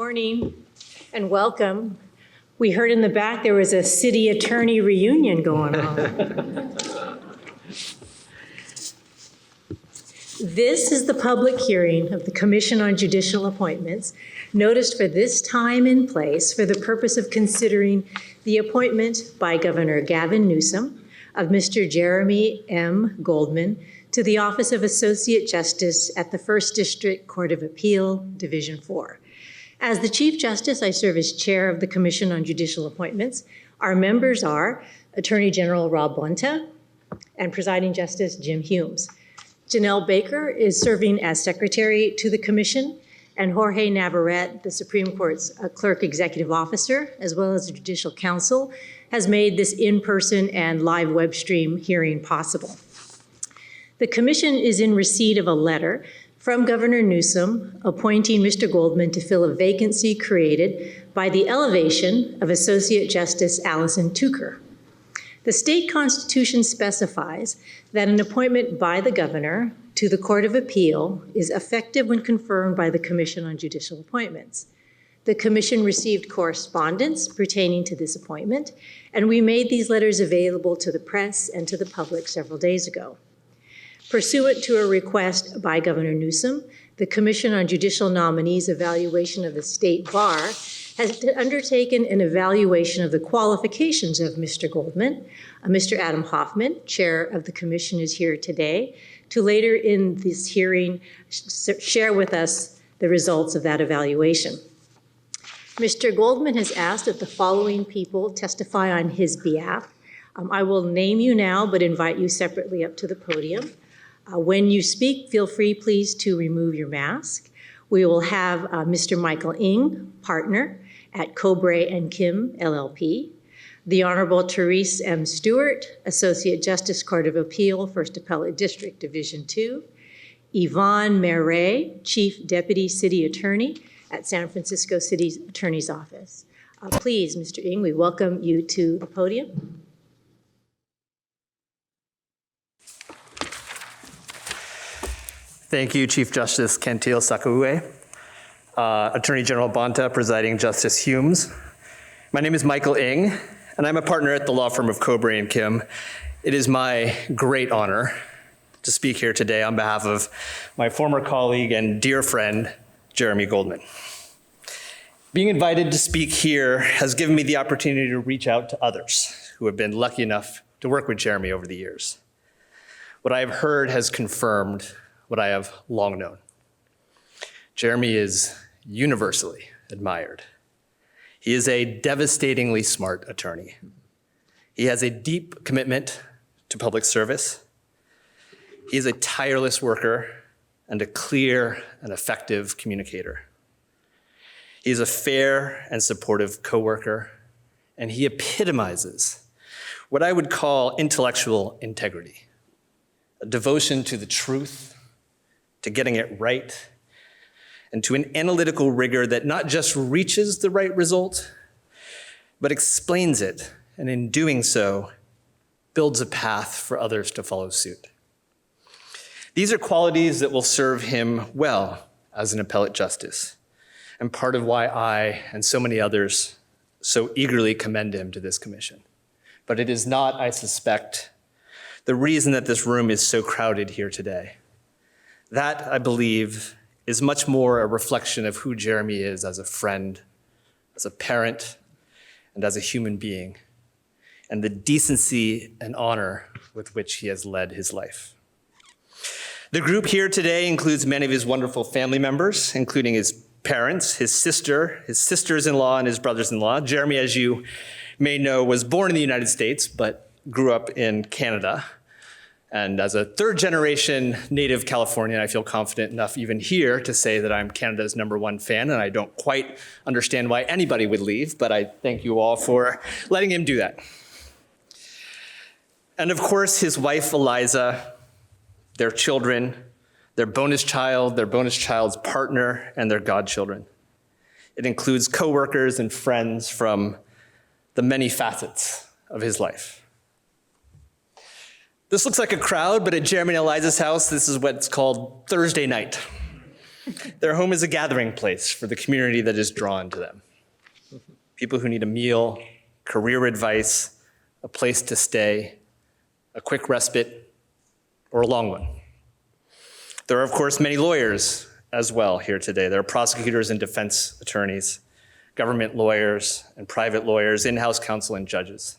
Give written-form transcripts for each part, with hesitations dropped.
morning and welcome. We heard in the back there was a city attorney reunion going on. This is the public hearing of the Commission on Judicial Appointments, noticed for this time and place for the purpose of considering the appointment by Governor Gavin Newsom of Mr. Jeremy M. Goldman to the office of Associate Justice at the First District Court of Appeal, Division 4. As the Chief Justice, I serve as chair of the Commission on Judicial Appointments. Our members are Attorney General Rob Bonta and Presiding Justice Jim Humes. Janelle Baker is serving as secretary to the commission, and Jorge Navarrete, the Supreme Court's clerk executive officer, as well as the judicial counsel, has made this in-person and live web stream hearing possible. The commission is in receipt of a letter from Governor Newsom appointing Mr. Goldman to fill a vacancy created by the elevation of Associate Justice Allison Tucker. The state constitution specifies that an appointment by the governor to the Court of Appeal is effective when confirmed by the Commission on Judicial Appointments. The commission received correspondence pertaining to this appointment, and we made these letters available to the press and to the public several days ago. Pursuant to a request by Governor Newsom, the Commission on Judicial Nominees Evaluation of the State Bar has undertaken an evaluation of the qualifications of Mr. Goldman. Mr. Adam Hoffman, chair of the commission, is here today to later in this hearing share with us the results of that evaluation. Mr. Goldman has asked that the following people testify on his behalf. I will name you now, but invite you separately up to the podium. When you speak, feel free, please, to remove your mask. We will have Mr. Michael Ng, partner at Cobre & Kim, LLP. The Honorable Therese M. Stewart, Associate Justice, Court of Appeal, First Appellate District, Division 2. Yvonne Marais, Chief Deputy City Attorney at San Francisco City Attorney's Office. Please, Mr. Ng, we welcome you to the podium. Thank you, Chief Justice Kentil Sakaue, Attorney General Bonta, Presiding Justice Humes. My name is Michael Ng, and I'm a partner at the law firm of Cobre & Kim. It is my great honor to speak here today on behalf of my former colleague and dear friend, Jeremy Goldman. Being invited to speak here has given me the opportunity to reach out to others who have been lucky enough to work with Jeremy over the years. What I have heard has confirmed what I have long known. Jeremy is universally admired. He is a devastatingly smart attorney. He has a deep commitment to public service. He is a tireless worker and a clear and effective communicator. He is a fair and supportive coworker, and he epitomizes what I would call intellectual integrity, a devotion to the truth, to getting it right, and to an analytical rigor that not just reaches the right result, but explains it, and in doing so, builds a path for others to follow suit. These are qualities that will serve him well as an appellate justice, and part of why I and so many others so eagerly commend him to this commission. But it is not, I suspect, the reason that this room is so crowded here today. That, I believe, is much more a reflection of who Jeremy is as a friend, as a parent, and as a human being, and the decency and honor with which he has led his life. The group here today includes many of his wonderful family members, including his parents, his sister, his sisters-in-law, and his brothers-in-law. Jeremy, as you may know, was born in the United States, but grew up in Canada. And as a third-generation native Californian, I feel confident enough even here to say that I'm Canada's #1 fan, and I don't quite understand why anybody would leave, but I thank you all for letting him do that. And of course, his wife, Eliza, their children, their bonus child, their bonus child's partner, and their godchildren. It includes coworkers and friends from the many facets of his life. This looks like a crowd, but at Jeremy and Eliza's house, this is what's called Thursday night. Their home is a gathering place for the community that is drawn to them. People who need a meal, career advice, a place to stay, a quick respite, or a long one. There are, of course, many lawyers as well here today. There are prosecutors and defense attorneys, government lawyers and private lawyers, in-house counsel and judges.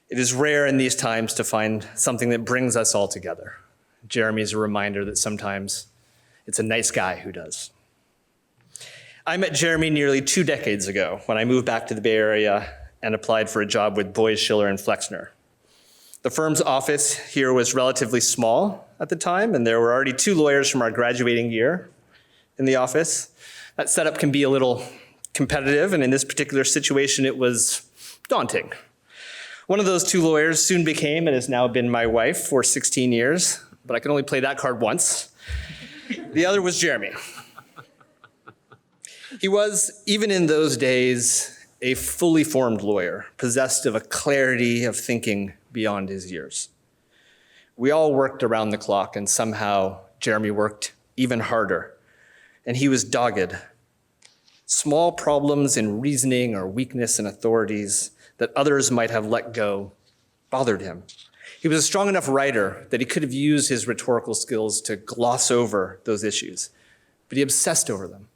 It is rare in these times to find something that brings us all together. Jeremy is a reminder that sometimes it's a nice guy who does. I met Jeremy nearly 2 decades ago when I moved back to the Bay Area and applied for a job with Boies, Schiller, and Flexner. The firm's office here was relatively small at the time, and there were already 2 lawyers from our graduating year in the office. That setup can be a little competitive, and in this particular situation, it was daunting. One of those 2 lawyers soon became and has now been my wife for 16 years, but I can only play that card once. The other was Jeremy. He was, even in those days, a fully formed lawyer, possessed of a clarity of thinking beyond his years. We all worked around the clock, and somehow Jeremy worked even harder, and he was dogged. Small problems in reasoning or weakness in authorities that others might have let go bothered him. He was a strong enough writer that he could have used his rhetorical skills to gloss over those issues, but he obsessed over them.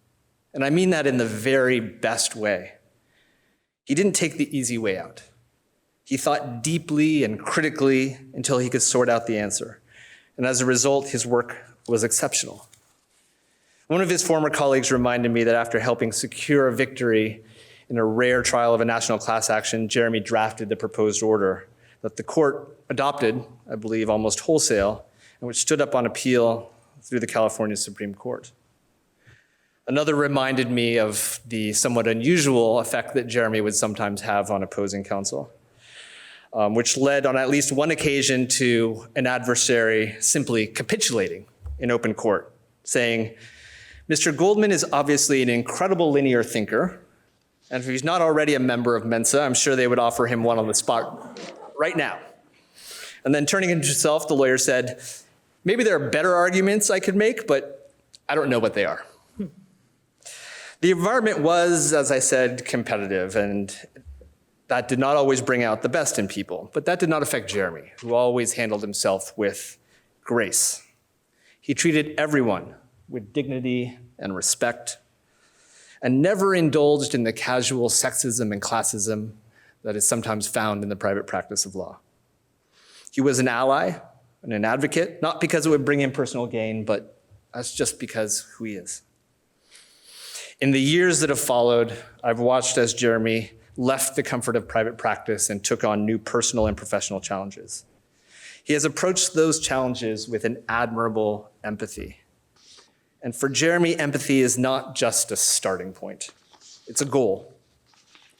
And I mean that in the very best way. He didn't take the easy way out. He thought deeply and critically until he could sort out the answer. And as a result, his work was exceptional. One of his former colleagues reminded me that after helping secure a victory in a rare trial of a national class action, Jeremy drafted the proposed order that the court adopted, I believe, almost wholesale, and which stood up on appeal through the California Supreme Court. Another reminded me of the somewhat unusual effect that Jeremy would sometimes have on opposing counsel, which led on at least one occasion to an adversary simply capitulating in open court, saying, "Mr. Goldman is obviously an incredible linear thinker, and if he's not already a member of Mensa, I'm sure they would offer him one on the spot right now." And then turning to himself, the lawyer said, "Maybe there are better arguments I could make, but I don't know what they are." The environment was, as I said, competitive, and that did not always bring out the best in people, but that did not affect Jeremy, who always handled himself with grace. He treated everyone with dignity and respect, and never indulged in the casual sexism and classism that is sometimes found in the private practice of law. He was an ally and an advocate, not because it would bring him personal gain, but that's just because who he is. In the years that have followed, I've watched as Jeremy left the comfort of private practice and took on new personal and professional challenges. He has approached those challenges with an admirable empathy. And for Jeremy, empathy is not just a starting point. It's a goal,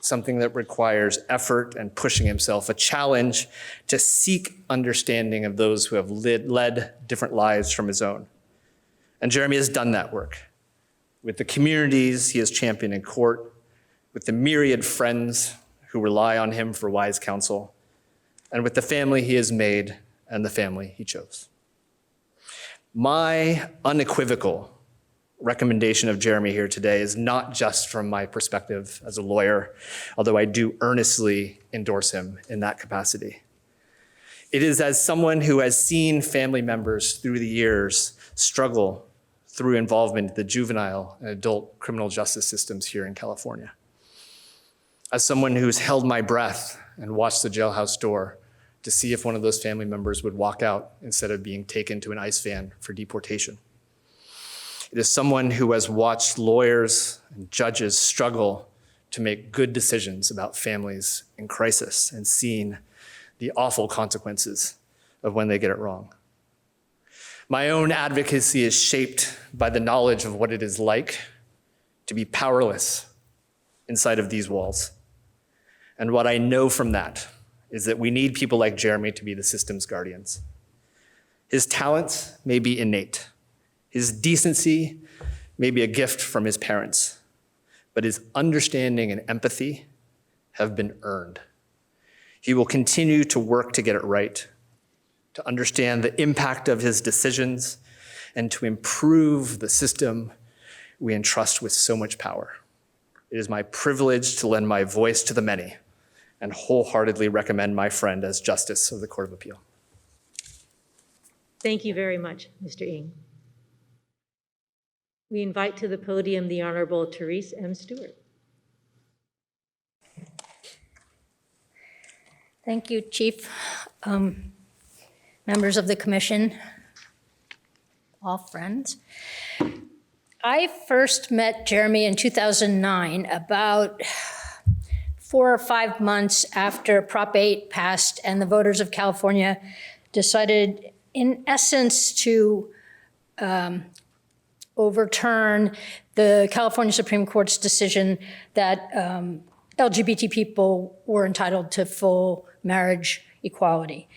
something that requires effort and pushing himself, a challenge to seek understanding of those who have led different lives from his own. And Jeremy has done that work with the communities he has championed in court, with the myriad friends who rely on him for wise counsel, and with the family he has made and the family he chose. My unequivocal recommendation of Jeremy here today is not just from my perspective as a lawyer, although I do earnestly endorse him in that capacity. It is as someone who has seen family members through the years struggle through involvement in the juvenile and adult criminal justice systems here in California. As someone who's held my breath and watched the jailhouse door to see if one of those family members would walk out instead of being taken to an ICE van for deportation. It is someone who has watched lawyers and judges struggle to make good decisions about families in crisis and seen the awful consequences of when they get it wrong. My own advocacy is shaped by the knowledge of what it is like to be powerless inside of these walls. And what I know from that is that we need people like Jeremy to be the system's guardians. His talents may be innate. His decency may be a gift from his parents, but his understanding and empathy have been earned. He will continue to work to get it right, to understand the impact of his decisions, and to improve the system we entrust with so much power. It is my privilege to lend my voice to the many and wholeheartedly recommend my friend as Justice of the Court of Appeal. Thank you very much, Mr. Ng. We invite to the podium the Honorable Therese M. Stewart. Thank you, Chief. Members of the commission, all friends. I first met Jeremy in 2009, about 4 or 5 months after Prop 8 passed and the voters of California decided, in essence, to overturn the California Supreme Court's decision that LGBT people were entitled to full marriage equality.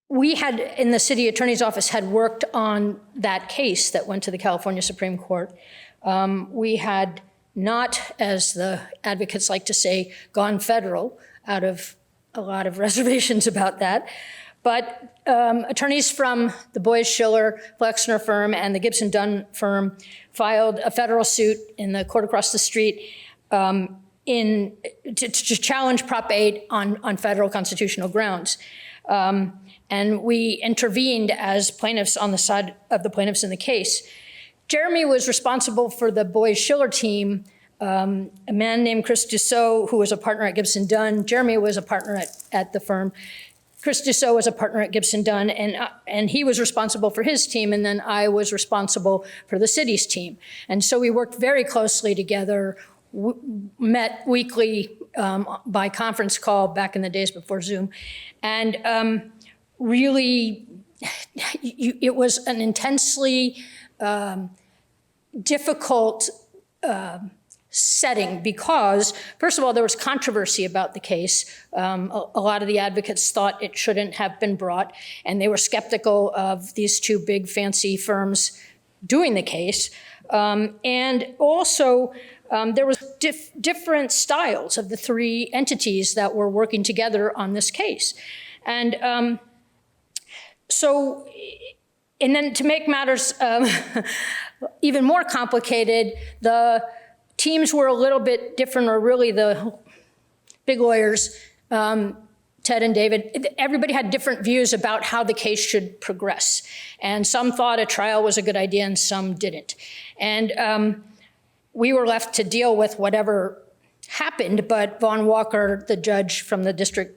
We had, in the city attorney's office, had worked on that case that went to the California Supreme Court. We had not, as the advocates like to say, gone federal, out of a lot of reservations about that. But attorneys from the Boies Schiller Flexner firm and the Gibson Dunn firm filed a federal suit in the court across the street to challenge Prop 8 on federal constitutional grounds. And we intervened as plaintiffs on the side of the plaintiffs in the case. Jeremy was responsible for the Boies Schiller team, a man named Chris Dussault, who was a partner at Gibson Dunn. Jeremy was a partner at the firm. Chris Dussault was a partner at Gibson Dunn, and he was responsible for his team, and then I was responsible for the city's team. And so we worked very closely together, met weekly by conference call back in the days before Zoom. And really, it was an intensely difficult setting because, first of all, there was controversy about the case. A lot of the advocates thought it shouldn't have been brought, and they were skeptical of these two big fancy firms doing the case. And also, there was different styles of the three entities that were working together on this case. And and then to make matters even more complicated, the teams were a little bit different, or really the big lawyers, Ted and David, everybody had different views about how the case should progress. And some thought a trial was a good idea and some didn't. And we were left to deal with whatever happened, but Vaughn Walker, the judge from the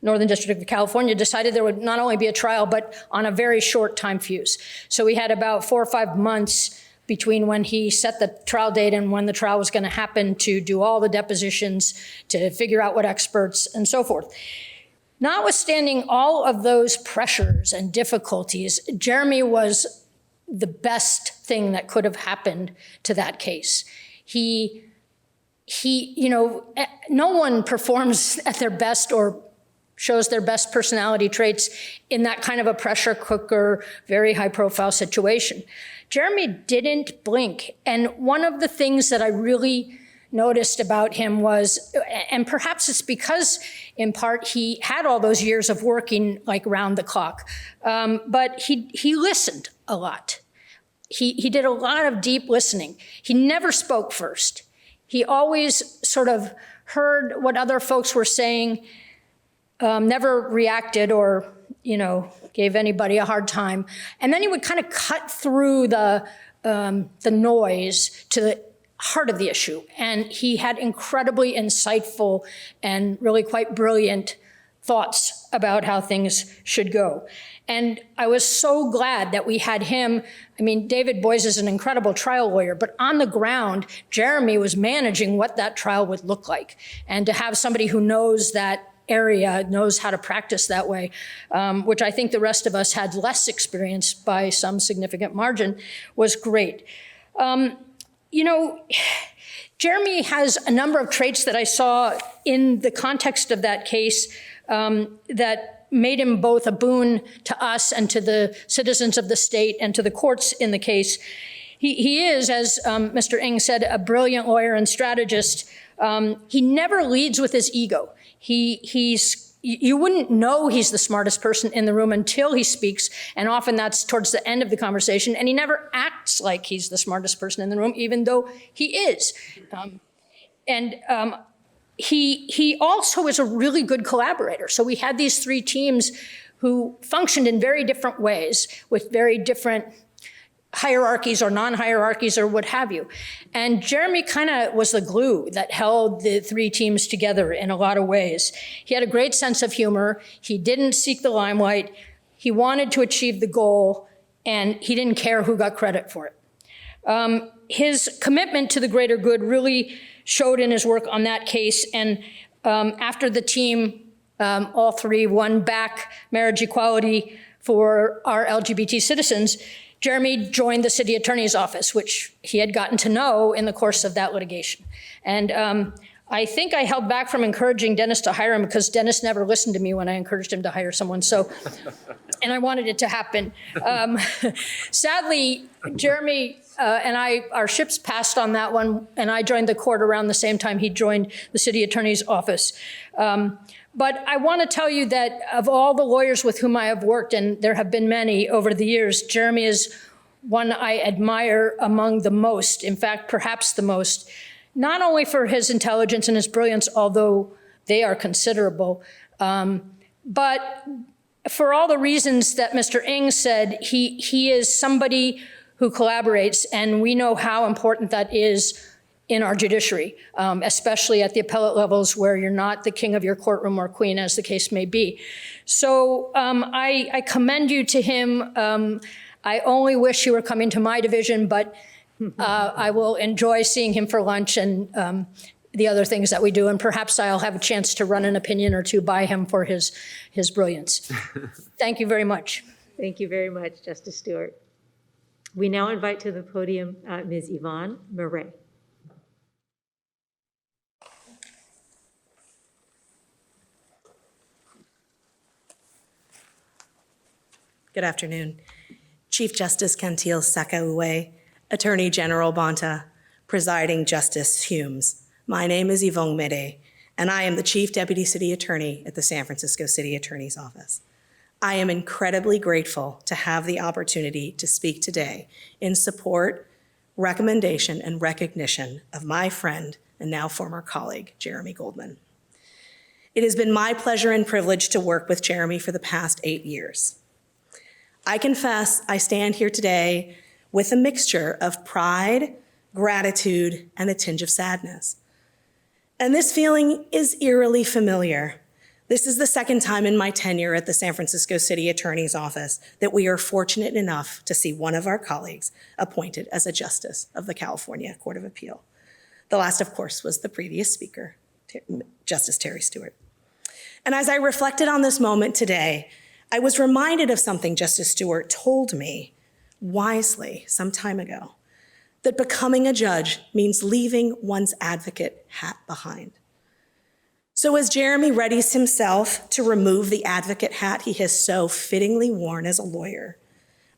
Northern District of California, decided there would not only be a trial, but on a very short time fuse. So we had about 4 or 5 months between when he set the trial date and when the trial was going to happen to do all the depositions, to figure out what experts, and so forth. Notwithstanding all of those pressures and difficulties, Jeremy was the best thing that could have happened to that case. No one performs at their best or shows their best personality traits in that kind of a pressure cooker, very high profile situation. Jeremy didn't blink. And one of the things that I really noticed about him was, and perhaps it's because in part he had all those years of working like round the clock, but he listened a lot. He did a lot of deep listening. He never spoke first. He always sort of heard what other folks were saying, never reacted or, gave anybody a hard time. And then he would kind of cut through the noise to the heart of the issue. And he had incredibly insightful and really quite brilliant thoughts about how things should go. And I was so glad that we had him. I mean, David Boies is an incredible trial lawyer, but on the ground, Jeremy was managing what that trial would look like. And to have somebody who knows that area, knows how to practice that way, which I think the rest of us had less experience by some significant margin, was great. Jeremy has a number of traits that I saw in the context of that case that made him both a boon to us and to the citizens of the state and to the courts in the case. He is, as Mr. Ng said, a brilliant lawyer and strategist. He never leads with his ego. He's you wouldn't know he's the smartest person in the room until he speaks, and often that's towards the end of the conversation, and he never acts like he's the smartest person in the room, even though he is. He also is a really good collaborator. So we had these three teams who functioned in very different ways with very different hierarchies or non-hierarchies or what have you. And Jeremy kind of was the glue that held the three teams together in a lot of ways. He had a great sense of humor. He didn't seek the limelight. He wanted to achieve the goal, and he didn't care who got credit for it. His commitment to the greater good really showed in his work on that case. And after the team, all three won back marriage equality for our LGBT citizens, Jeremy joined the city attorney's office, which he had gotten to know in the course of that litigation. And I think I held back from encouraging Dennis to hire him because Dennis never listened to me when I encouraged him to hire someone. So, and I wanted it to happen. Sadly, Jeremy and our ships passed on that one, and I joined the court around the same time he joined the city attorney's office. But I want to tell you that of all the lawyers with whom I have worked, and there have been many over the years, Jeremy is one I admire among the most, in fact, perhaps the most, not only for his intelligence and his brilliance, although they are considerable, but for all the reasons that Mr. Ng said. He is somebody who collaborates, and we know how important that is in our judiciary, especially at the appellate levels where you're not the king of your courtroom or queen, as the case may be. So I commend you to him. I only wish he were coming to my division, but I will enjoy seeing him for lunch and the other things that we do, and perhaps I'll have a chance to run an opinion or two by him for his brilliance. Thank you very much. Thank you very much, Justice Stewart. We now invite to the podium Ms. Yvonne Murray. Good afternoon. Chief Justice Cantil Sakaue, Attorney General Bonta, Presiding Justice Humes. My name is Yvonne Mere, and I am the Chief Deputy City Attorney at the San Francisco City Attorney's Office. I am incredibly grateful to have the opportunity to speak today in support, recommendation, and recognition of my friend and now former colleague, Jeremy Goldman. It has been my pleasure and privilege to work with Jeremy for the past 8 years. I confess I stand here today with a mixture of pride, gratitude, and a tinge of sadness. And this feeling is eerily familiar. This is the second time in my tenure at the San Francisco City Attorney's Office that we are fortunate enough to see one of our colleagues appointed as a justice of the California Court of Appeal. The last, of course, was the previous speaker, Justice Terry Stewart. And as I reflected on this moment today, I was reminded of something Justice Stewart told me wisely some time ago, that becoming a judge means leaving one's advocate hat behind. So as Jeremy readies himself to remove the advocate hat he has so fittingly worn as a lawyer,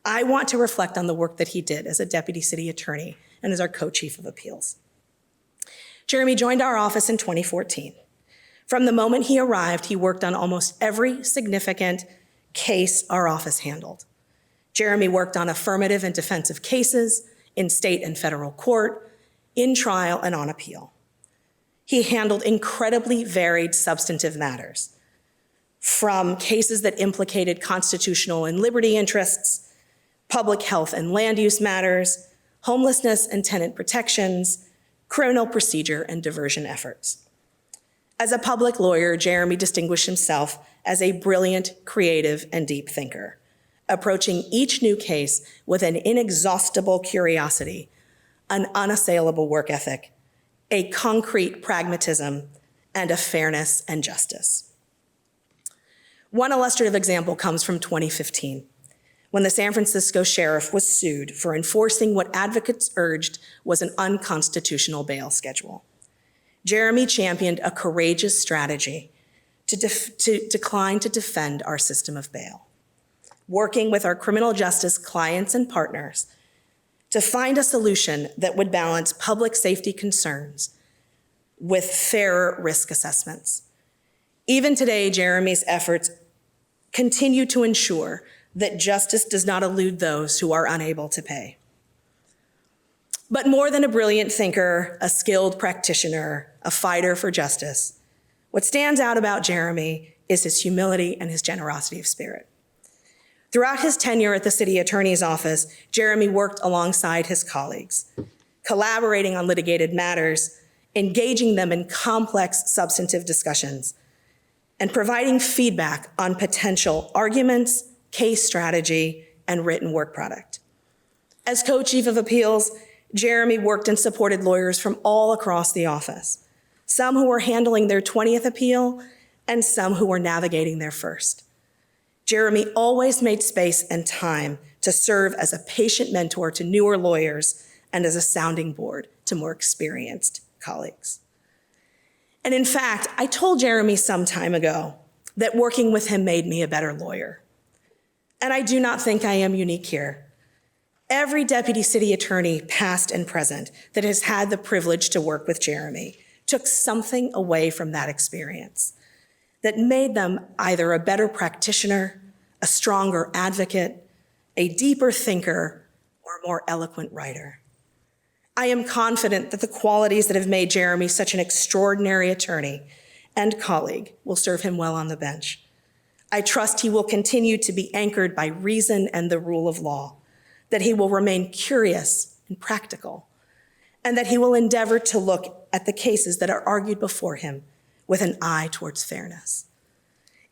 I want to reflect on the work that he did as a deputy city attorney and as our co-chief of appeals. Jeremy joined our office in 2014. From the moment he arrived, he worked on almost every significant case our office handled. Jeremy worked on affirmative and defensive cases in state and federal court, in trial, and on appeal. He handled incredibly varied substantive matters, from cases that implicated constitutional and liberty interests, public health and land use matters, homelessness and tenant protections, criminal procedure, and diversion efforts. As a public lawyer, Jeremy distinguished himself as a brilliant, creative, and deep thinker, approaching each new case with an inexhaustible curiosity, an unassailable work ethic, a concrete pragmatism, and a fairness and justice. One illustrative example comes from 2015, when the San Francisco sheriff was sued for enforcing what advocates urged was an unconstitutional bail schedule. Jeremy championed a courageous strategy to decline to defend our system of bail, working with our criminal justice clients and partners to find a solution that would balance public safety concerns with fairer risk assessments. Even today, Jeremy's efforts continue to ensure that justice does not elude those who are unable to pay. But more than a brilliant thinker, a skilled practitioner, a fighter for justice, what stands out about Jeremy is his humility and his generosity of spirit. Throughout his tenure at the city attorney's office, Jeremy worked alongside his colleagues, collaborating on litigated matters, engaging them in complex substantive discussions, and providing feedback on potential arguments, case strategy, and written work product. As co-chief of appeals, Jeremy worked and supported lawyers from all across the office, some who were handling their 20th appeal and some who were navigating their first. Jeremy always made space and time to serve as a patient mentor to newer lawyers and as a sounding board to more experienced colleagues. And in fact, I told Jeremy some time ago that working with him made me a better lawyer. And I do not think I am unique here. Every deputy city attorney, past and present, that has had the privilege to work with Jeremy took something away from that experience that made them either a better practitioner, a stronger advocate, a deeper thinker, or a more eloquent writer. I am confident that the qualities that have made Jeremy such an extraordinary attorney and colleague will serve him well on the bench. I trust he will continue to be anchored by reason and the rule of law, that he will remain curious and practical, and that he will endeavor to look at the cases that are argued before him with an eye towards fairness.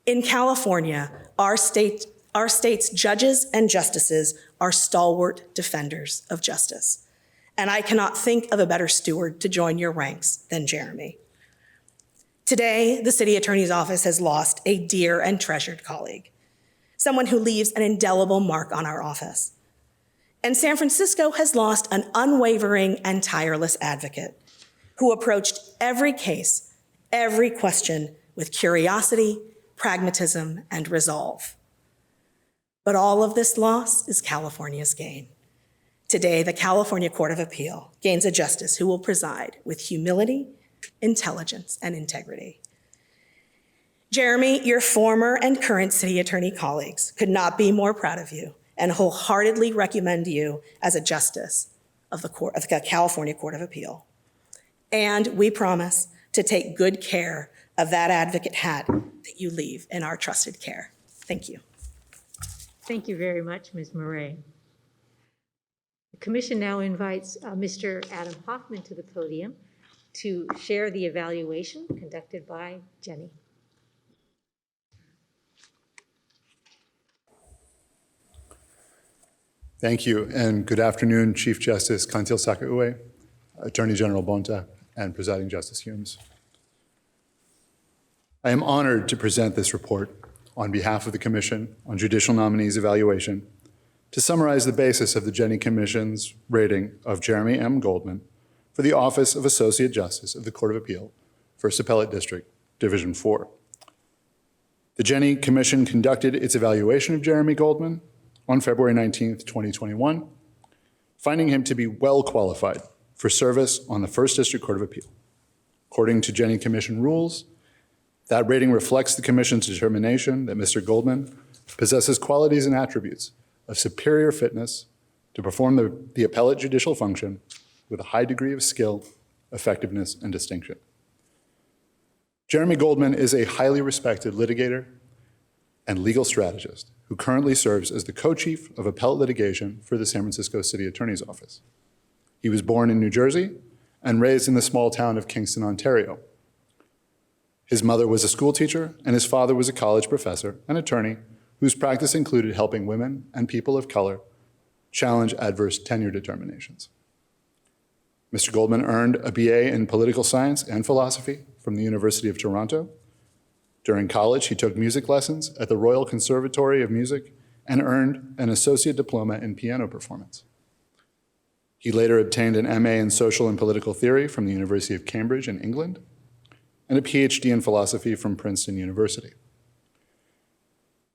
In California, our state's judges and justices are stalwart defenders of justice, and I cannot think of a better steward to join your ranks than Jeremy. Today, the city attorney's office has lost a dear and treasured colleague, someone who leaves an indelible mark on our office. And San Francisco has lost an unwavering and tireless advocate who approached every case, every question with curiosity, pragmatism, and resolve. But all of this loss is California's gain. Today, the California Court of Appeal gains a justice who will preside with humility, intelligence, and integrity. Jeremy, your former and current city attorney colleagues could not be more proud of you and wholeheartedly recommend you as a justice of the California Court of Appeal. And we promise to take good care of that advocate hat that you leave in our trusted care. Thank you. Thank you very much, Ms. Murray. The commission now invites Mr. Adam Hoffman to the podium to share the evaluation conducted by Jenny. Thank you, and good afternoon, Chief Justice Kantil Sakaue, Attorney General Bonta, and Presiding Justice Humes. I am honored to present this report on behalf of the Commission on Judicial Nominees Evaluation to summarize the basis of the Jenny Commission's rating of Jeremy M. Goldman for the Office of Associate Justice of the Court of Appeal, First Appellate District, Division 4. The Jenny Commission conducted its evaluation of Jeremy Goldman on February 19th, 2021, finding him to be well qualified for service on the First District Court of Appeal. According to Jenny Commission rules, that rating reflects the Commission's determination that Mr. Goldman possesses qualities and attributes of superior fitness to perform the appellate judicial function with a high degree of skill, effectiveness, and distinction. Jeremy Goldman is a highly respected litigator and legal strategist who currently serves as the co-chief of appellate litigation for the San Francisco City Attorney's Office. He was born in New Jersey and raised in the small town of Kingston, Ontario. His mother was a school teacher, and his father was a college professor and attorney whose practice included helping women and people of color challenge adverse tenure determinations. Mr. Goldman earned a BA in political science and philosophy from the University of Toronto. During college, he took music lessons at the Royal Conservatory of Music and earned an associate diploma in piano performance. He later obtained an MA in social and political theory from the University of Cambridge in England and a PhD in philosophy from Princeton University.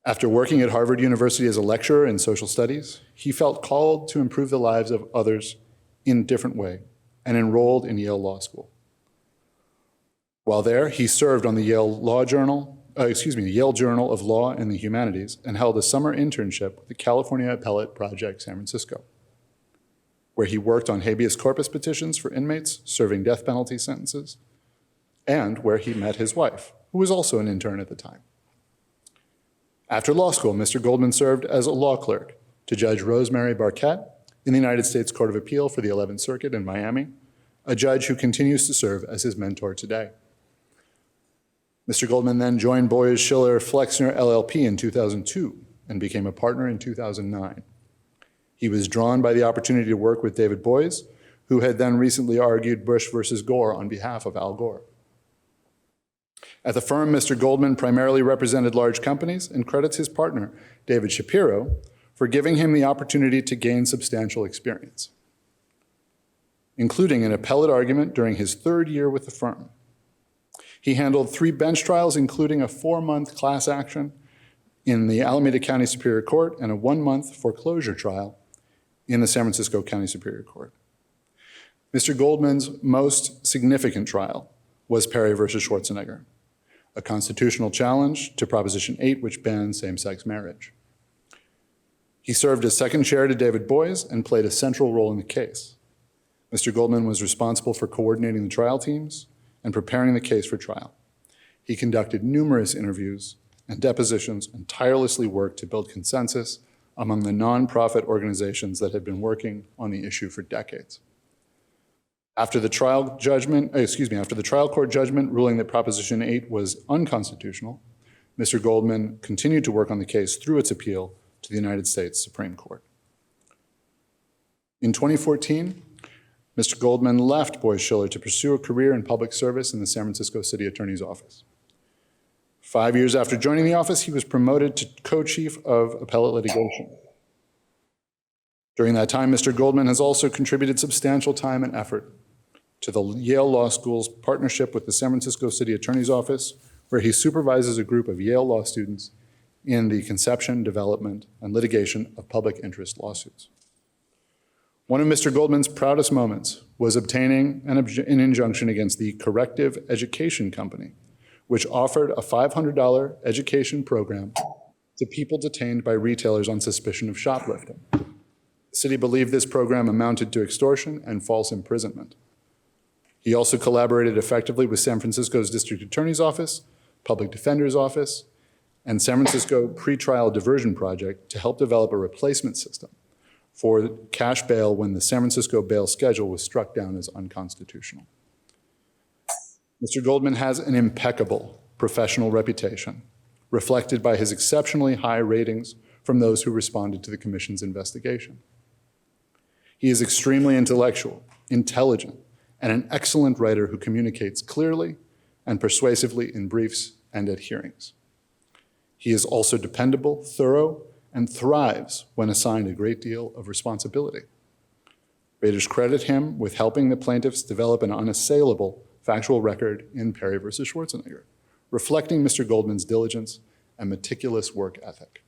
After working at Harvard University as a lecturer in social studies, he felt called to improve the lives of others in a different way and enrolled in Yale Law School. While there, he served on the Yale Journal of Law and the Humanities and held a summer internship with the California Appellate Project San Francisco, where he worked on habeas corpus petitions for inmates serving death penalty sentences, and where he met his wife, who was also an intern at the time. After law school, Mr. Goldman served as a law clerk to Judge Rosemary Barquette in the United States Court of Appeal for the 11th Circuit in Miami, a judge who continues to serve as his mentor today. Mr. Goldman then joined Boies Schiller Flexner LLP in 2002 and became a partner in 2009. He was drawn by the opportunity to work with David Boies, who had then recently argued Bush versus Gore on behalf of Al Gore. At the firm, Mr. Goldman primarily represented large companies and credits his partner, David Shapiro, for giving him the opportunity to gain substantial experience, including an appellate argument during his third year with the firm. He handled 3 bench trials, including a 4-month class action in the Alameda County Superior Court and a 1-month foreclosure trial in the San Francisco County Superior Court. Mr. Goldman's most significant trial was Perry versus Schwarzenegger, a constitutional challenge to Proposition 8, which bans same-sex marriage. He served as second chair to David Boies and played a central role in the case. Mr. Goldman was responsible for coordinating the trial teams and preparing the case for trial. He conducted numerous interviews and depositions and tirelessly worked to build consensus among the nonprofit organizations that had been working on the issue for decades. After the trial court judgment ruling that Proposition 8 was unconstitutional, Mr. Goldman continued to work on the case through its appeal to the United States Supreme Court. In 2014, Mr. Goldman left Boies Schiller to pursue a career in public service in the San Francisco City Attorney's Office. 5 years after joining the office, he was promoted to co-chief of appellate litigation. During that time, Mr. Goldman has also contributed substantial time and effort to the Yale Law School's partnership with the San Francisco City Attorney's Office, where he supervises a group of Yale law students in the conception, development, and litigation of public interest lawsuits. One of Mr. Goldman's proudest moments was obtaining an injunction against the Corrective Education Company, which offered a $500 education program to people detained by retailers on suspicion of shoplifting. The city believed this program amounted to extortion and false imprisonment. He also collaborated effectively with San Francisco's District Attorney's Office, Public Defender's Office, and San Francisco Pretrial Diversion Project to help develop a replacement system for cash bail when the San Francisco bail schedule was struck down as unconstitutional. Mr. Goldman has an impeccable professional reputation, reflected by his exceptionally high ratings from those who responded to the Commission's investigation. He is extremely intellectual, intelligent, and an excellent writer who communicates clearly and persuasively in briefs and at hearings. He is also dependable, thorough, and thrives when assigned a great deal of responsibility. Raters credit him with helping the plaintiffs develop an unassailable factual record in Perry versus Schwarzenegger, reflecting Mr. Goldman's diligence and meticulous work ethic.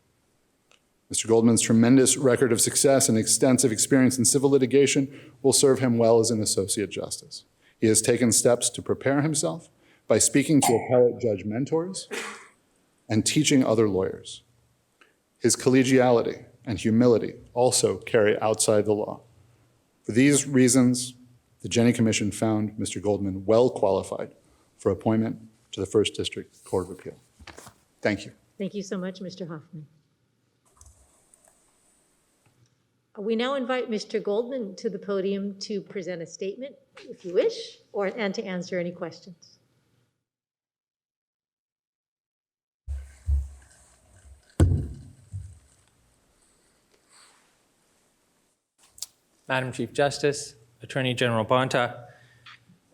Mr. Goldman's tremendous record of success and extensive experience in civil litigation will serve him well as an associate justice. He has taken steps to prepare himself by speaking to appellate judge mentors and teaching other lawyers. His collegiality and humility also carry outside the law. For these reasons, the Jenney Commission found Mr. Goldman well qualified for appointment to the First District Court of Appeal. Thank you. Thank you so much, Mr. Hoffman. We now invite Mr. Goldman to the podium to present a statement, if you wish, and to answer any questions. Madam Chief Justice, Attorney General Bonta,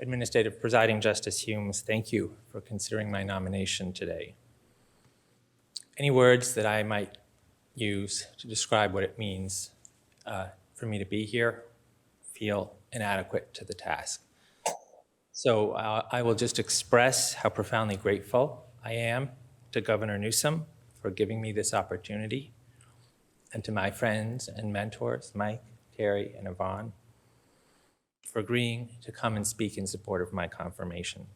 Administrative Presiding Justice Humes, thank you for considering my nomination today. Any words that I might use to describe what it means for me to be here feel inadequate to the task. So I will just express how profoundly grateful I am to Governor Newsom for giving me this opportunity, and to my friends and mentors, Mike, Terry, and Yvonne, for agreeing to come and speak in support of my confirmation.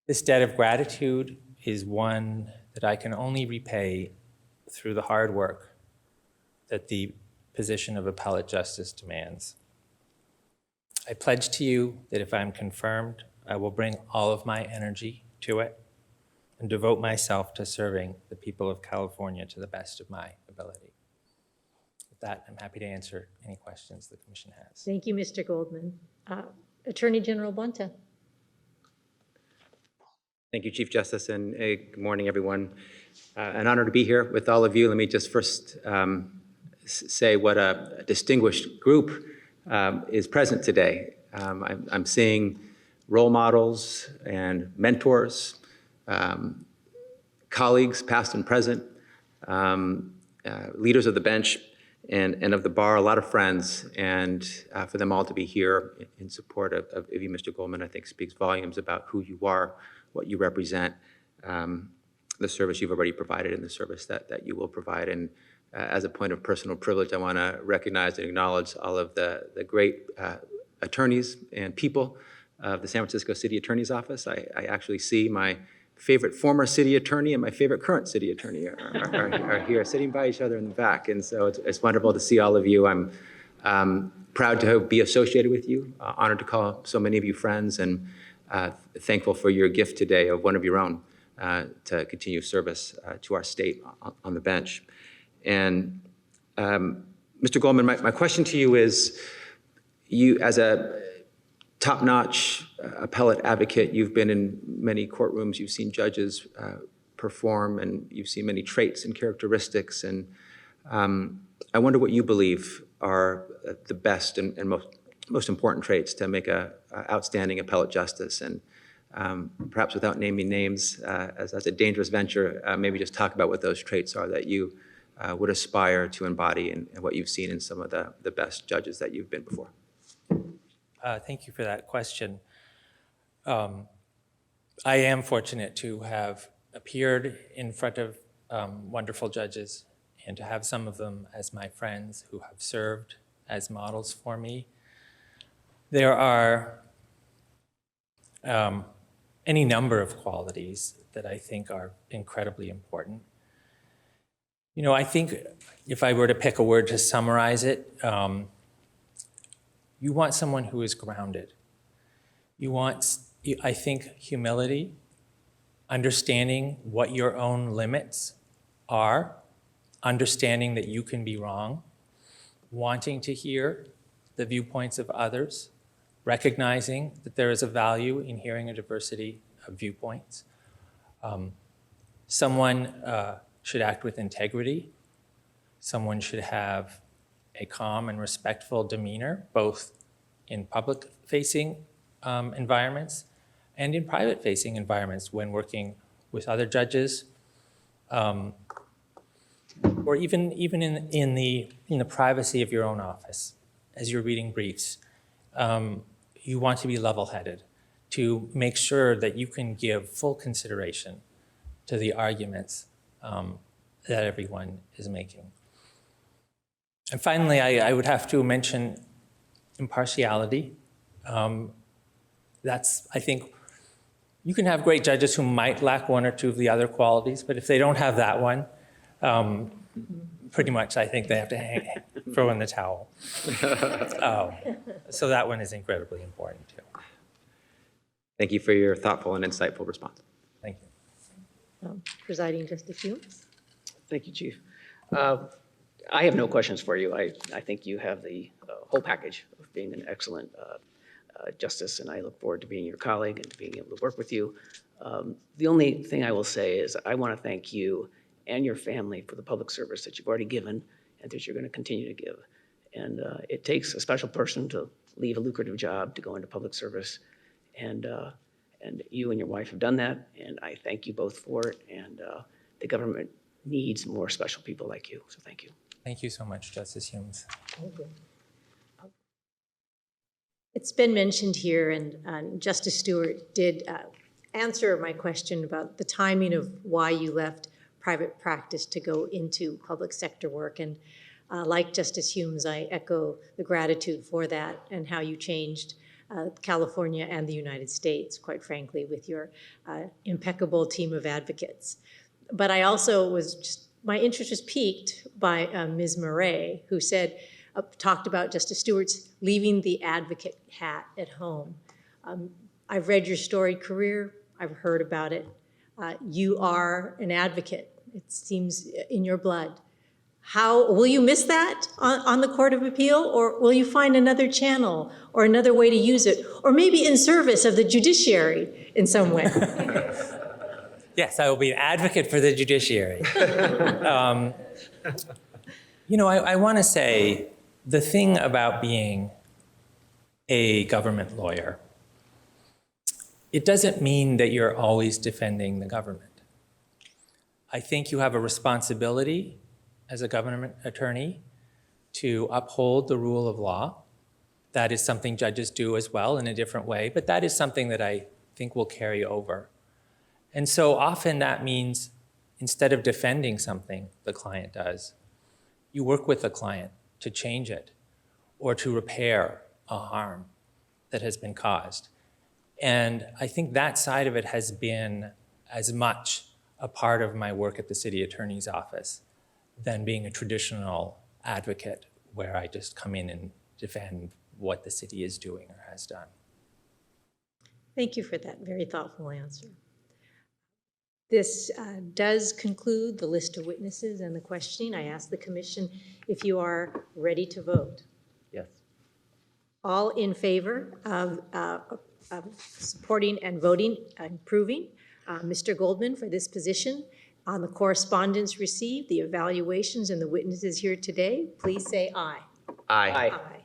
This debt of gratitude is one that I can only repay through the hard work that the position of appellate justice demands. I pledge to you that if I'm confirmed, I will bring all of my energy to it and devote myself to serving the people of California to the best of my ability. With that, I'm happy to answer any questions the Commission has. Thank you, Mr. Goldman. Attorney General Bonta. Thank you, Chief Justice, and good morning, everyone. An honor to be here with all of you. Let me just first say what a distinguished group is present today. I'm seeing role models and mentors, colleagues, past and present, leaders of the bench and of the bar, a lot of friends, and for them all to be here in support of you, Mr. Goldman, I think speaks volumes about who you are, what you represent, the service you've already provided and the service that you will provide. And as a point of personal privilege, I want to recognize and acknowledge all of the great attorneys and people of the San Francisco City Attorney's Office. I actually see my favorite former city attorney and my favorite current city attorney are here sitting by each other in the back. And so it's wonderful to see all of you. I'm proud to be associated with you, honored to call so many of you friends, and thankful for your gift today of one of your own to continue service to our state on the bench. And Mr. Goldman, my question to you is, you as a top-notch appellate advocate, you've been in many courtrooms, you've seen judges perform, and you've seen many traits and characteristics. And I wonder what you believe are the best and most important traits to make a outstanding appellate justice. And perhaps without naming names, as a dangerous venture, maybe just talk about what those traits are that you would aspire to embody and what you've seen in some of the best judges that you've been before. Thank you for that question. I am fortunate to have appeared in front of wonderful judges and to have some of them as my friends who have served as models for me. There are any number of qualities that I think are incredibly important. You know, I think if I were to pick a word to summarize it, you want someone who is grounded. You want, I think, humility, understanding what your own limits are, understanding that you can be wrong, wanting to hear the viewpoints of others, recognizing that there is a value in hearing a diversity of viewpoints. Someone should act with integrity. Someone should have a calm and respectful demeanor, both in public-facing environments and in private-facing environments when working with other judges, or even in the privacy of your own office as you're reading briefs. You want to be level-headed to make sure that you can give full consideration to the arguments that everyone is making. And finally, I would have to mention impartiality. That's, I think, you can have great judges who might lack one or two of the other qualities, but if they don't have that one, pretty much I think they have to throw in the towel. So that one is incredibly important too. Thank you for your thoughtful and insightful response. Thank you. Presiding Justice Humes. Thank you, Chief. I have no questions for you. I think you have the whole package of being an excellent justice, and I look forward to being your colleague and to being able to work with you. The only thing I will say is I want to thank you and your family for the public service that you've already given and that you're going to continue to give. And it takes a special person to leave a lucrative job to go into public service. And you and your wife have done that, and I thank you both for it. And the government needs more special people like you, so thank you. Thank you so much, Justice Humes. Thank you. It's been mentioned here, and Justice Stewart did answer my question about the timing of why you left private practice to go into public sector work. And like Justice Humes, I echo the gratitude for that and how you changed California and the United States, quite frankly, with your impeccable team of advocates. But I also my interest was piqued by Ms. Murray, who talked about Justice Stewart's leaving the advocate hat at home. I've read your storied career. I've heard about it. You are an advocate. It seems in your blood. How will you miss that on the Court of Appeal, or will you find another channel or another way to use it, or maybe in service of the judiciary in some way? Yes, I will be an advocate for the judiciary. I want to say the thing about being a government lawyer, it doesn't mean that you're always defending the government. I think you have a responsibility as a government attorney to uphold the rule of law. That is something judges do as well in a different way, but that is something that I think will carry over. And so often that means instead of defending something the client does, you work with the client to change it or to repair a harm that has been caused. And I think that side of it has been as much a part of my work at the city attorney's office than being a traditional advocate where I just come in and defend what the city is doing or has done. Thank you for that very thoughtful answer. This does conclude the list of witnesses and the questioning. I ask the commission if you are ready to vote. Yes. All in favor of supporting and voting and approving Mr. Goldman for this position on the correspondence received, the evaluations, and the witnesses here today, please say aye. Aye. Aye.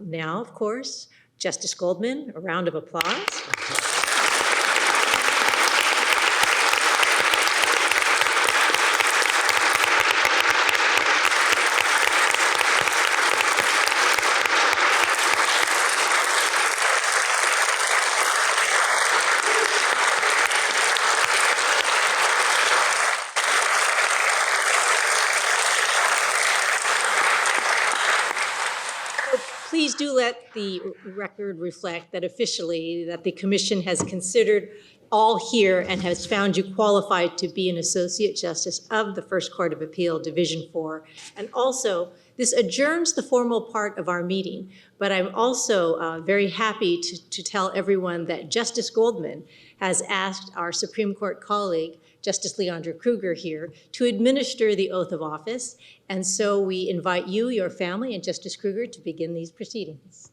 Now, of course, Justice Goldman, a round of applause. Please do let the record reflect that officially that the commission has considered all here and has found you qualified to be an Associate Justice of the First Court of Appeal, Division 4. And also, this adjourns the formal part of our meeting, but I'm also very happy to tell everyone that Justice Goldman has asked our Supreme Court colleague, Justice Leandra Kruger here, to administer the oath of office. And so we invite you, your family, and Justice Kruger to begin these proceedings.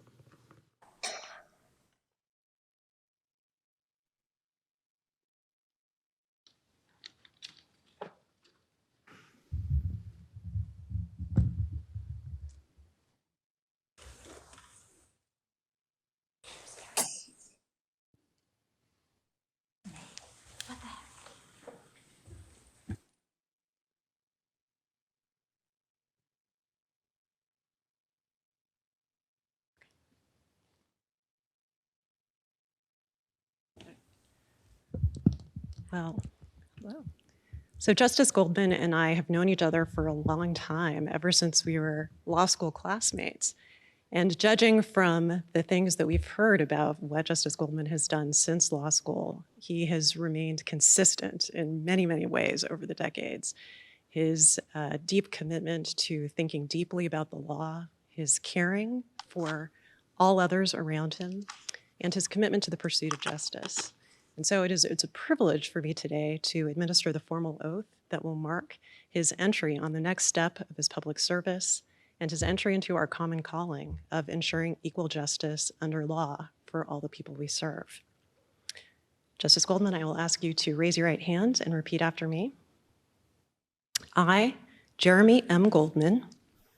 Well, hello. So Justice Goldman and I have known each other for a long time, ever since we were law school classmates. And judging from the things that we've heard about what Justice Goldman has done since law school, he has remained consistent in many, many ways over the decades. His deep commitment to thinking deeply about the law, his caring for all others around him, and his commitment to the pursuit of justice. And so it's a privilege for me today to administer the formal oath that will mark his entry on the next step of his public service and his entry into our common calling of ensuring equal justice under law for all the people we serve. Justice Goldman, I will ask you to raise your right hand and repeat after me. I, Jeremy M. Goldman,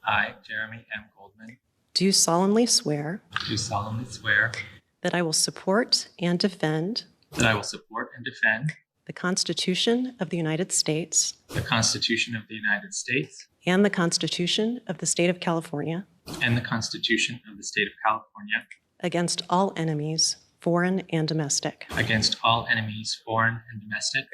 I, Jeremy M. Goldman, do solemnly swear do solemnly swear that I will support and defend that I will support and defend the Constitution of the United States the Constitution of the United States and the Constitution of the State of California and the Constitution of the State of California against all enemies, foreign and domestic, against all enemies, foreign and domestic,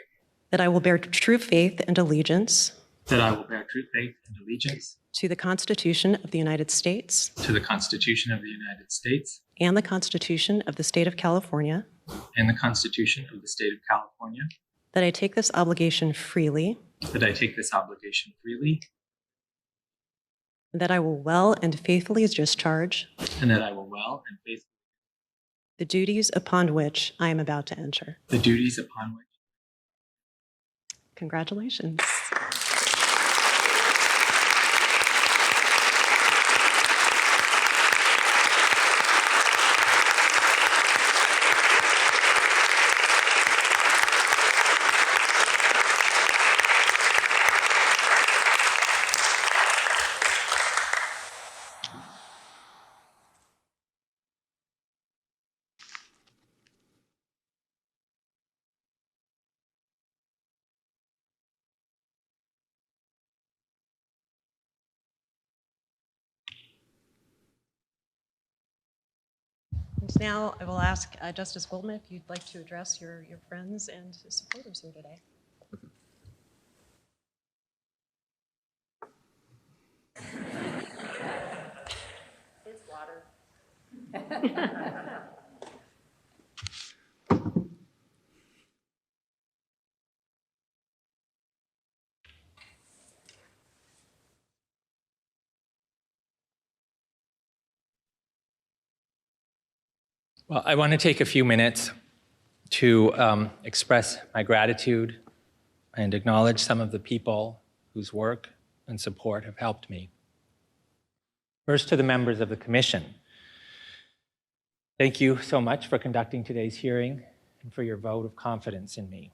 that I will bear true faith and allegiance that I will bear true faith and allegiance to the Constitution of the United States to the Constitution of the United States and the Constitution of the State of California, and the Constitution of the State of California, that I take this obligation freely, that I take this obligation freely, and that I will well and faithfully discharge and that I will well and faithfully the duties upon which I am about to enter. the duties upon which. Congratulations. And now I will ask Justice Goldman if you'd like to address your friends and supporters here today. It's water. Well, I want to take a few minutes to express my gratitude and acknowledge some of the people whose work and support have helped me. First, to the members of the Commission. Thank you so much for conducting today's hearing and for your vote of confidence in me.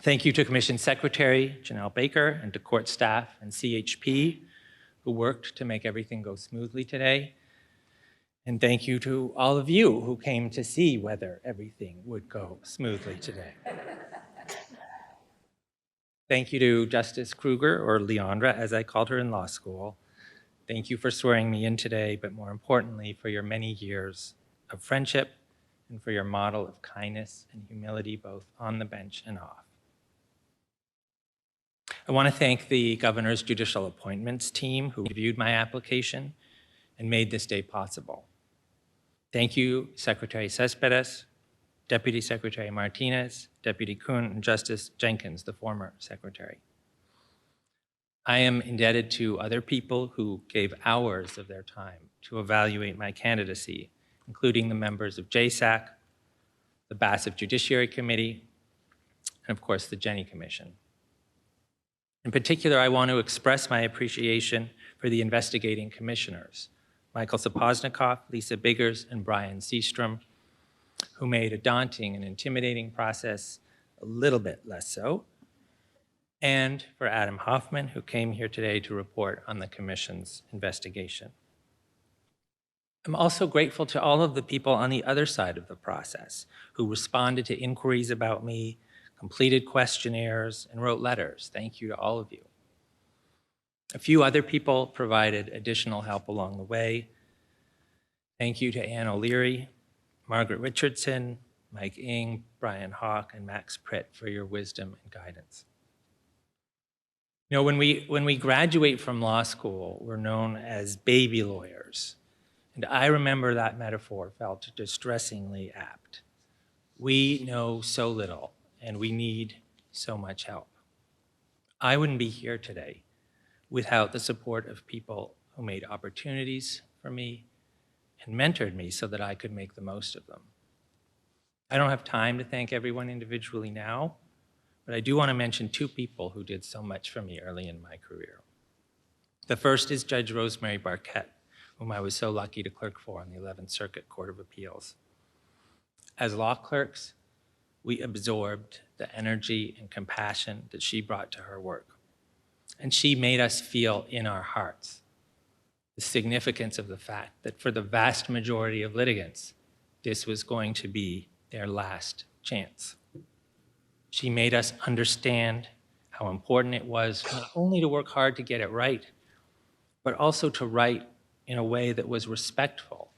Thank you to Commission Secretary Janelle Baker and to court staff and CHP who worked to make everything go smoothly today. And thank you to all of you who came to see whether everything would go smoothly today. Thank you to Justice Kruger, or Leandra, as I called her in law school. Thank you for swearing me in today, but more importantly, for your many years of friendship and for your model of kindness and humility, both on the bench and off. I want to thank the Governor's Judicial Appointments team who reviewed my application and made this day possible. Thank you, Secretary Cespedes, Deputy Secretary Martinez, Deputy Kuhn, and Justice Jenkins, the former secretary. I am indebted to other people who gave hours of their time to evaluate my candidacy, including the members of JSAC, the Bassett Judiciary Committee, and of course, the Jenny Commission. In particular, I want to express my appreciation for the investigating commissioners, Michael Saposnikoff, Lisa Biggers, and Brian Seastrom, who made a daunting and intimidating process a little bit less so, and for Adam Hoffman, who came here today to report on the Commission's investigation. I'm also grateful to all of the people on the other side of the process who responded to inquiries about me, completed questionnaires, and wrote letters. Thank you to all of you. A few other people provided additional help along the way. Thank you to Ann O'Leary, Margaret Richardson, Mike Ng, Brian Hawk, and Max Pritt for your wisdom and guidance. You know, when we graduate from law school, we're known as baby lawyers. And I remember that metaphor felt distressingly apt. We know so little, and we need so much help. I wouldn't be here today without the support of people who made opportunities for me and mentored me so that I could make the most of them. I don't have time to thank everyone individually now, but I do want to mention two people who did so much for me early in my career. The first is Judge Rosemary Barquette, whom I was so lucky to clerk for on the 11th Circuit Court of Appeals. As law clerks, we absorbed the energy and compassion that she brought to her work. And she made us feel in our hearts the significance of the fact that for the vast majority of litigants, this was going to be their last chance. She made us understand how important it was not only to work hard to get it right, but also to write in a way that was respectful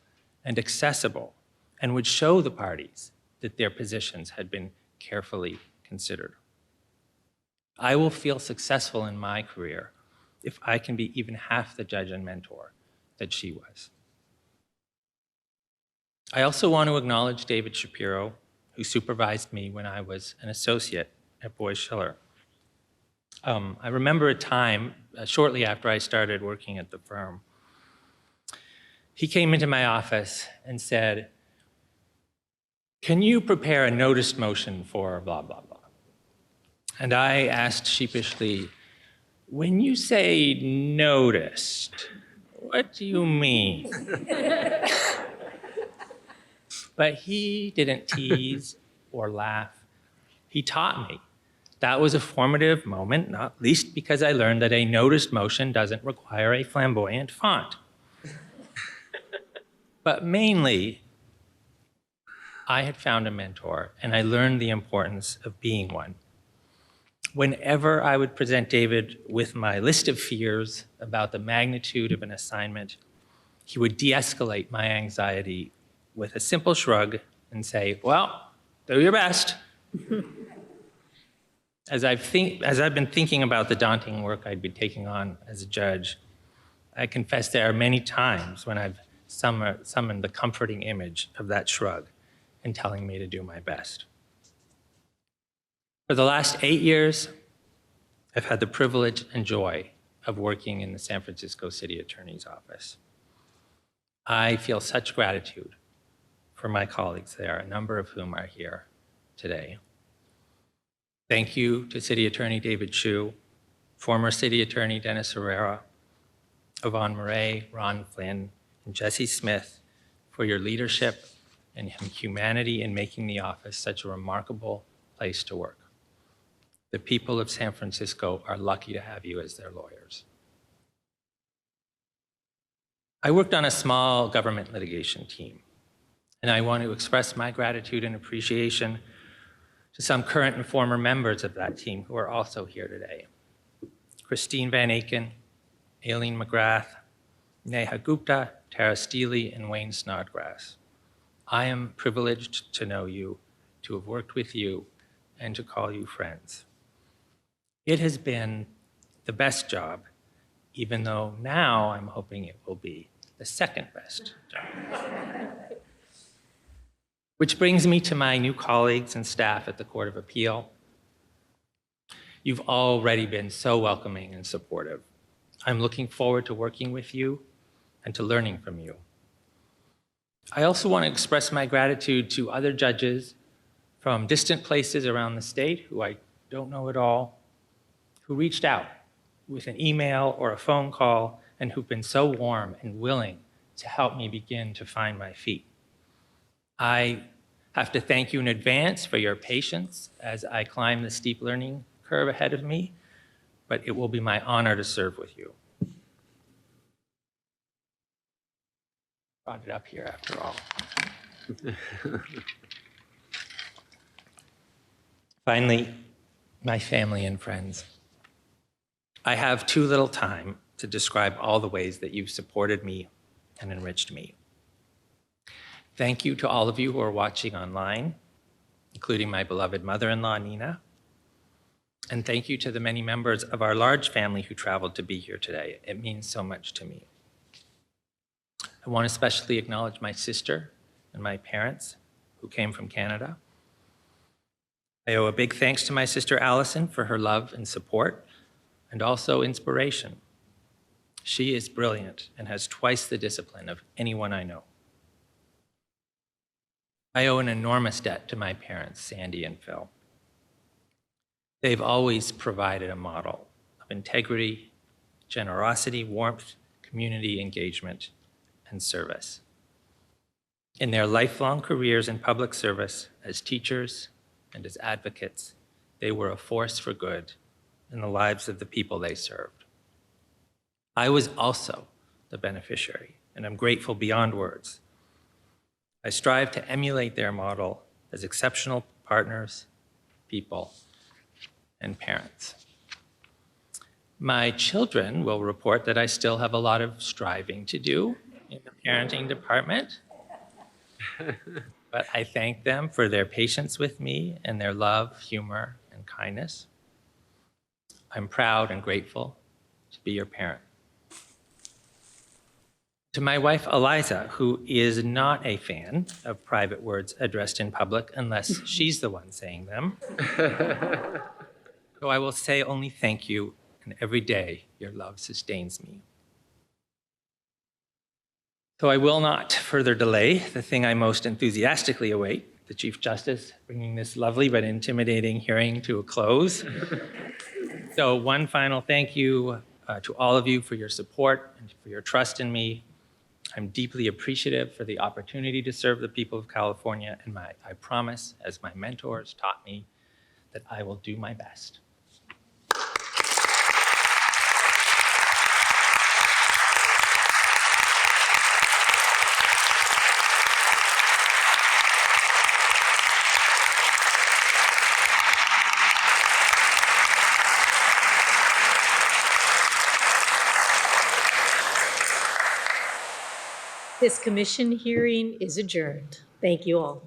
and accessible and would show the parties that their positions had been carefully considered. I will feel successful in my career if I can be even half the judge and mentor that she was. I also want to acknowledge David Shapiro, who supervised me when I was an associate at Boies Schiller. I remember a time shortly after I started working at the firm, he came into my office and said, "Can you prepare a noticed motion for blah, blah, blah?" And I asked sheepishly, "When you say noticed, what do you mean?" But he didn't tease or laugh. He taught me. That was a formative moment, not least because I learned that a noticed motion doesn't require a flamboyant font. But mainly, I had found a mentor, and I learned the importance of being one. Whenever I would present David with my list of fears about the magnitude of an assignment, he would de-escalate my anxiety with a simple shrug and say, "Well, do your best." As I've been thinking about the daunting work I'd be taking on as a judge, I confess there are many times when I've summoned the comforting image of that shrug and telling me to do my best. For the last 8 years, I've had the privilege and joy of working in the San Francisco City Attorney's Office. I feel such gratitude for my colleagues there, a number of whom are here today. Thank you to City Attorney David Chu, former City Attorney Dennis Herrera, Yvonne Murray, Ron Flynn, and Jesse Smith for your leadership and humanity in making the office such a remarkable place to work. The people of San Francisco are lucky to have you as their lawyers. I worked on a small government litigation team, and I want to express my gratitude and appreciation to some current and former members of that team who are also here today. Christine Van Aken, Aileen McGrath, Neha Gupta, Tara Steele, and Wayne Snodgrass. I am privileged to know you, to have worked with you, and to call you friends. It has been the best job, even though now I'm hoping it will be the second best job. Which brings me to my new colleagues and staff at the Court of Appeal. You've already been so welcoming and supportive. I'm looking forward to working with you and to learning from you. I also want to express my gratitude to other judges from distant places around the state who I don't know at all, who reached out with an email or a phone call and who've been so warm and willing to help me begin to find my feet. I have to thank you in advance for your patience as I climb the steep learning curve ahead of me, but it will be my honor to serve with you. Brought it up here after all. Finally, my family and friends. I have too little time to describe all the ways that you've supported me and enriched me. Thank you to all of you who are watching online, including my beloved mother-in-law, Nina. And thank you to the many members of our large family who traveled to be here today. It means so much to me. I want to especially acknowledge my sister and my parents who came from Canada. I owe a big thanks to my sister Allison for her love and support, and also inspiration. She is brilliant and has twice the discipline of anyone I know. I owe an enormous debt to my parents, Sandy and Phil. They've always provided a model of integrity, generosity, warmth, community engagement, and service. In their lifelong careers in public service as teachers and as advocates, they were a force for good in the lives of the people they served. I was also the beneficiary, and I'm grateful beyond words. I strive to emulate their model as exceptional partners, people, and parents. My children will report that I still have a lot of striving to do in the parenting department, but I thank them for their patience with me and their love, humor, and kindness. I'm proud and grateful to be your parent. To my wife, Eliza, who is not a fan of private words addressed in public unless she's the one saying them. So I will say only thank you, and every day your love sustains me. So I will not further delay the thing I most enthusiastically await, the Chief Justice bringing this lovely but intimidating hearing to a close. So one final thank you to all of you for your support and for your trust in me. I'm deeply appreciative for the opportunity to serve the people of California, and I promise, as my mentors taught me, that I will do my best. This commission hearing is adjourned. Thank you all.